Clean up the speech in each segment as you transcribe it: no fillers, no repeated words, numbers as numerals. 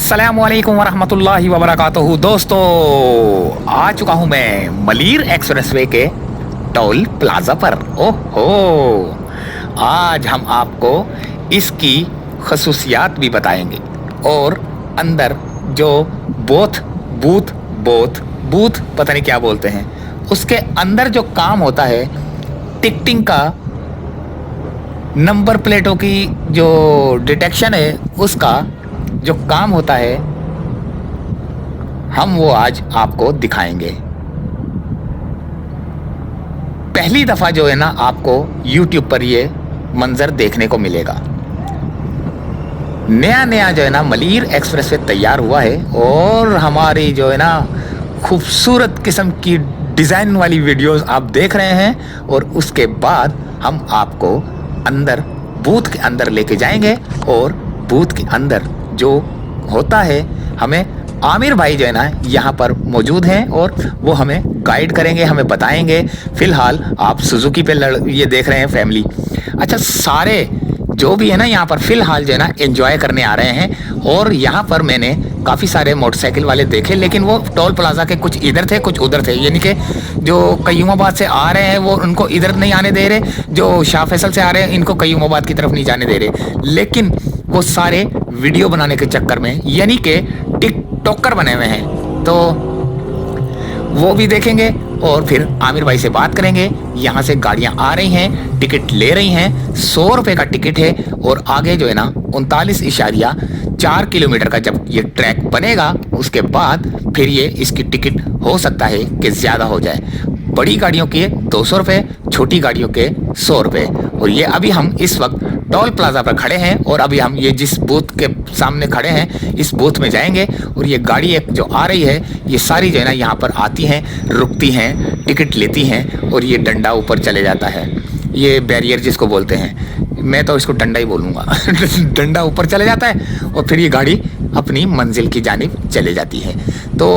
अस्सलामुअलैकुम वरहमतुल्लाहि वबरकातुहू। दोस्तों, आ चुका हूँ मैं मलीर एक्सप्रेसवे के टोल प्लाज़ा पर। ओहो, आज हम आपको इसकी खसूसियात भी बताएंगे और अंदर जो बूथ पता नहीं क्या बोलते हैं, उसके अंदर जो काम होता है टिकटिंग का, नंबर प्लेटों की जो डिटेक्शन है उसका जो काम होता है, हम वो आज आपको दिखाएंगे। पहली दफ़ा जो है ना आपको YouTube पर ये मंजर देखने को मिलेगा। नया नया जो है ना मलीर एक्सप्रेसवे तैयार हुआ है और हमारी जो है ना खूबसूरत किस्म की डिज़ाइन वाली वीडियोस आप देख रहे हैं। और उसके बाद हम आपको अंदर बूथ के अंदर लेके जाएंगे और बूथ के अंदर जो होता है हमें आमिर भाई जो है ना यहाँ पर मौजूद हैं और वो हमें गाइड करेंगे, हमें बताएंगे। फ़िलहाल आप सुजुकी पे ये देख रहे हैं फैमिली। अच्छा, सारे जो भी है ना यहाँ पर फ़िलहाल जो है ना एंजॉय करने आ रहे हैं। और यहाँ पर मैंने काफ़ी सारे मोटरसाइकिल वाले देखे, लेकिन वो टोल प्लाज़ा के कुछ इधर थे कुछ उधर थे, यानी कि जो कयूमाबाद से आ रहे हैं वो उनको इधर नहीं आने दे रहे, जो शाह फैसल से आ रहे हैं इनको कयूमाबाद की तरफ नहीं जाने दे रहे। लेकिन वो सारे वीडियो बनाने के चक्कर में यानी कि टिकटॉकर बने हुए हैं, तो वो भी देखेंगे और फिर आमिर भाई से बात करेंगे। यहाँ से गाड़ियाँ आ रही हैं, टिकट ले रही हैं, 100 रुपये का टिकट है। और आगे जो है ना 39.4 किलोमीटर का जब ये ट्रैक बनेगा उसके बाद फिर ये इसकी टिकट हो सकता है कि ज़्यादा हो जाए। बड़ी गाड़ियों के 200 रुपये, छोटी गाड़ियों के 100 रुपये। और ये अभी हम इस वक्त टोल प्लाज़ा पर खड़े हैं और अभी हम ये जिस बूथ के सामने खड़े हैं इस बूथ में जाएंगे। और ये गाड़ी एक जो आ रही है ये सारी जो है ना यहाँ पर आती हैं, रुकती हैं, टिकट लेती हैं और ये डंडा ऊपर चले जाता है। ये बैरियर जिसको बोलते हैं, मैं तो इसको डंडा ही बोलूँगा डंडा ऊपर चले जाता है और फिर ये गाड़ी अपनी मंजिल की जानिब चले जाती है। तो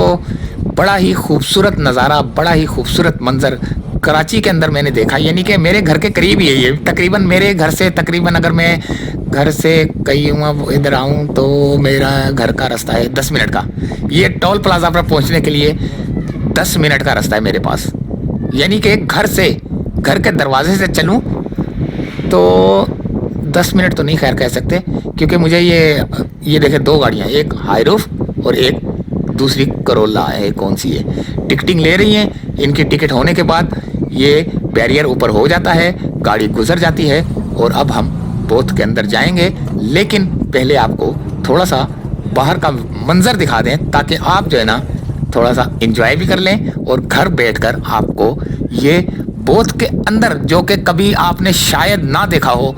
बड़ा ही खूबसूरत नज़ारा, बड़ा ही खूबसूरत मंज़र कराची के अंदर मैंने देखा, यानी कि मेरे घर के करीब ही है ये। तकरीबन मेरे घर से तकरीबन अगर मैं घर से कहीं इधर आऊँ तो मेरा घर का रास्ता है 10 मिनट का। ये टोल प्लाज़ा पर पहुँचने के लिए 10 मिनट का रास्ता है मेरे पास, यानी कि घर के दरवाजे से चलूँ तो 10 मिनट तो नहीं खैर कह सकते, क्योंकि मुझे ये देखे 2 गाड़ियाँ, एक हाई रूफ और एक दूसरी करोला है, कौन सी है, टिकटिंग ले रही हैं। इनकी टिकट होने के बाद ये बैरियर ऊपर हो जाता है, गाड़ी गुजर जाती है और अब हम बूथ के अंदर जाएंगे। लेकिन पहले आपको थोड़ा सा बाहर का मंजर दिखा दें ताकि आप जो है ना थोड़ा सा एंजॉय भी कर लें और घर बैठकर आपको ये बूथ के अंदर जो कि कभी आपने शायद ना देखा हो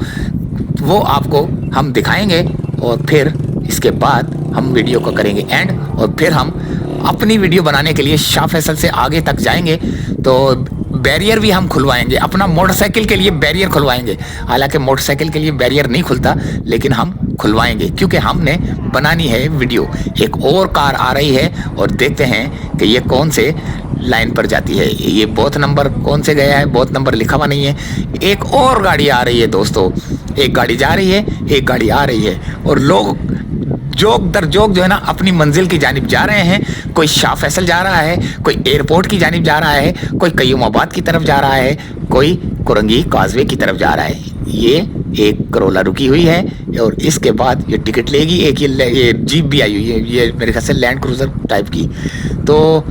वो आपको हम दिखाएंगे। और फिर इसके बाद हम वीडियो को करेंगे एंड, और फिर हम अपनी वीडियो बनाने के लिए शाह फैसल से आगे तक जाएंगे। तो बैरियर भी हम खुलवाएंगे, अपना मोटरसाइकिल के लिए बैरियर खुलवाएंगे। हालांकि मोटरसाइकिल के लिए बैरियर नहीं खुलता, लेकिन हम खुलवाएंगे क्योंकि हमने बनानी है वीडियो। एक और कार आ रही है और देखते हैं कि ये कौन से लाइन पर जाती है। ये बूथ नंबर कौन से गया है, बूथ नंबर लिखा हुआ नहीं है। एक और गाड़ी आ रही है दोस्तों, एक गाड़ी जा रही है, एक गाड़ी आ रही है और लोग जोक दर जोक जो है ना अपनी मंजिल की जानिब जा रहे हैं। कोई शाह फैसल जा रहा है, कोई एयरपोर्ट की जानिब जा रहा है, कोई कयूमाबाद की तरफ जा रहा है, कोई कुरंगी काजवे की तरफ जा रहा है। ये एक करोला रुकी हुई है और इसके बाद ये टिकट लेगी। एक ये जीप भी आई हुई है, ये मेरे ख्याल से लैंड क्रूजर टाइप की। तो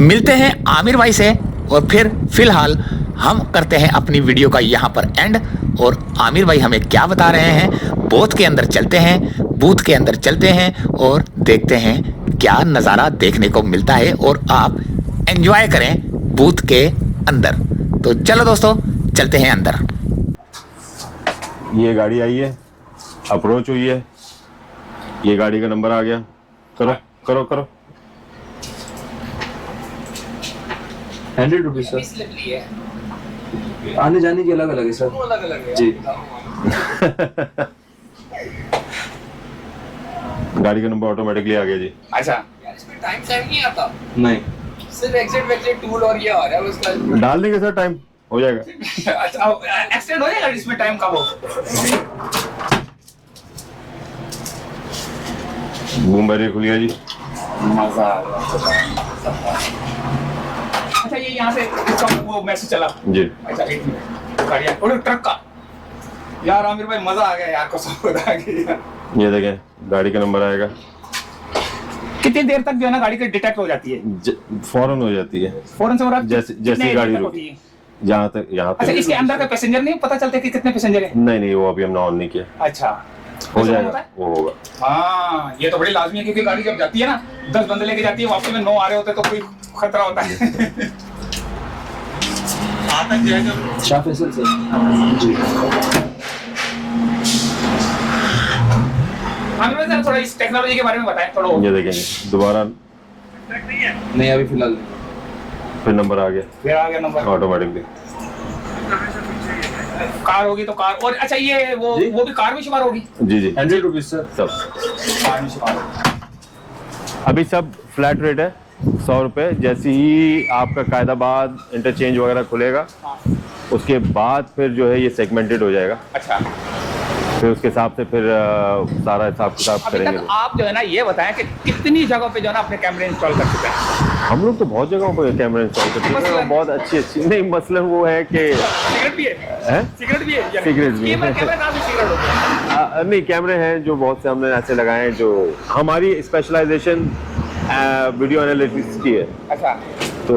मिलते हैं आमिर भाई से और फिर फ़िलहाल हम करते हैं अपनी वीडियो का यहाँ पर एंड। और आमिर भाई हमें क्या बता रहे हैं, बूथ के अंदर चलते हैं, बूथ के अंदर चलते हैं और देखते हैं क्या नज़ारा देखने को मिलता है और आप एंजॉय करें बूथ के अंदर। तो चलो दोस्तों चलते हैं अंदर। ये गाड़ी आई है, अप्रोच हुई है, ये गाड़ी का नंबर आ गया। करो करो करो। 100 रुपीज सर, आने जाने की अलग अलग है सर। अलग अलग है जी। गाड़ी का नंबर ऑटोमेटिकली आ गया जी। अच्छा, यार इसमें टाइम सेव नहीं आता, नहीं सिर्फ एग्जिट टूल और ये आ रहा है उसका। डाल देंगे सर, टाइम हो जाएगा। अच्छा, एक्सीडेंट हो जाएगा इसमें टाइम कब हो? बूम बैरियर खुल गया जी। मजा आ गया। अच्छा ये यहाँ से इसका वो मैसेज चला। जी अच्छा एक मिनट गाड़ियाँ और ट्रक का यार आमिर भाई मजा आ गया यार कसम खुदा की। ये देखें गाड़ी का नंबर आएगा। कितनी देर तक जो है ना गाड़ी की डिटेक्ट हो जाती है? फौरन हो जाती है, फौरन से हो रहा है? जैसे कितने गाड़ी तक रुकी होती है? यहाँ तक अच्छा इसके अंदर का पैसेंजर नहीं पता चलता कि कितने पैसेंजर है? नहीं वो अभी हमने ऑन नहीं किया। अच्छा हो ऐसा जाएगा होता है? वो होगा। हाँ ये तो बड़ी लाजमी है क्योंकि गाड़ी जब जाती है ना 10 बंदे लेके जाती है वापसी में 9 आ रहे होते हैं तो कोई खतरा होता है। तक जाएगा शाह फैसल से जी। हमें सर थोड़ा इस टेक्नोलॉजी के बारे में बताएं थोड़ा। ये देखेंगे दोबारा नहीं अभी फिलहाल फिर नंबर आ गया फिर आ गया नंबर ऑटोमेटिकली। कार होगी तो कार और अच्छा ये वो जी? वो भी कार में शुमार होगी? जी 100 रुपीज सर। सब कार में शुमार होगी। अभी सब फ्लैट रेट है 100 रुपये। जैसे ही आपका कायदाबाद इंटरचेंज वगैरह खुलेगा हाँ। उसके बाद फिर जो है ये सेगमेंटेड हो जाएगा। अच्छा फिर उसके हिसाब से फिर सारा हिसाब किताब अभी करेंगे। तक आप जो है ना ये बताएं कि कितनी जगह पे जो है ना अपने कैमरे इंस्टॉल कर चुके हैं? हम लोग तो बहुत जगहों पर कैमरा इंस्टॉल करते हैं मसलन? और बहुत अच्छी नहीं मसलन वो है कि सिगरेट भी है? हैं? सिगरेट भी है? सिगरेट भी है। कैमरा कहाँ से सिगरेट होता है? नहीं कैमरे हैं जो बहुत से हमने ऐसे लगाए हैं जो हमारी स्पेशलाइजेशन वीडियो एनालिटिक्स की है अच्छा तो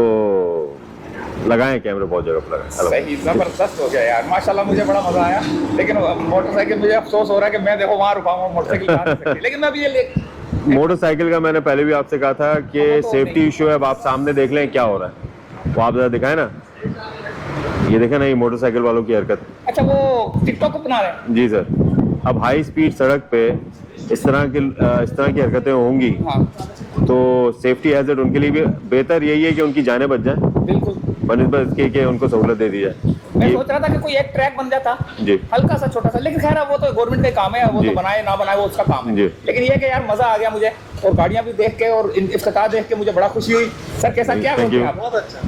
लगाए कैमरे बहुत जगह पर लगाए। सही जबरदस्त हो गया यार माशाल्लाह मुझे बड़ा मजा आया। लेकिन मोटरसाइकिल मुझे अफसोस हो रहा है कि मैं देखो वहाँ रुका हूँ मोटरसाइकिल कहाँ नहीं सकती। लेकिन मैं अभी ये मोटरसाइकिल का मैंने पहले भी आपसे कहा था कि वो तो सेफ्टी नहीं। इशू है। अब आप सामने देख लें क्या हो रहा है वो आप जरा दिखाएं ना। ये देखें ना ये मोटरसाइकिल वालों की हरकत। अच्छा वो टिकटॉक को बना रहे हैं? जी सर। अब हाई स्पीड सड़क पे इस तरह की हरकतें होंगी हाँ तो सेफ्टी हैजर्ड उनके लिए भी बेहतर यही है कि उनकी जानें बच जाएं बिल्कुल। बनिस्बत इसके कि उनको सहूलत दे दी जाए। मैं ये सोच रहा था कि कोई एक ट्रैक बन जाता जी हल्का सा छोटा सा। लेकिन खैर अब वो तो गवर्नमेंट का काम है वो जी। तो बनाए ना बनाए वो उसका काम है। जी। लेकिन ये कि यार मजा आ गया मुझे और गाड़ियां भी देख के और इफ्तिताह देख के मुझे बड़ा खुशी हुई। सर कैसा क्या Thank you. बहुत अच्छा।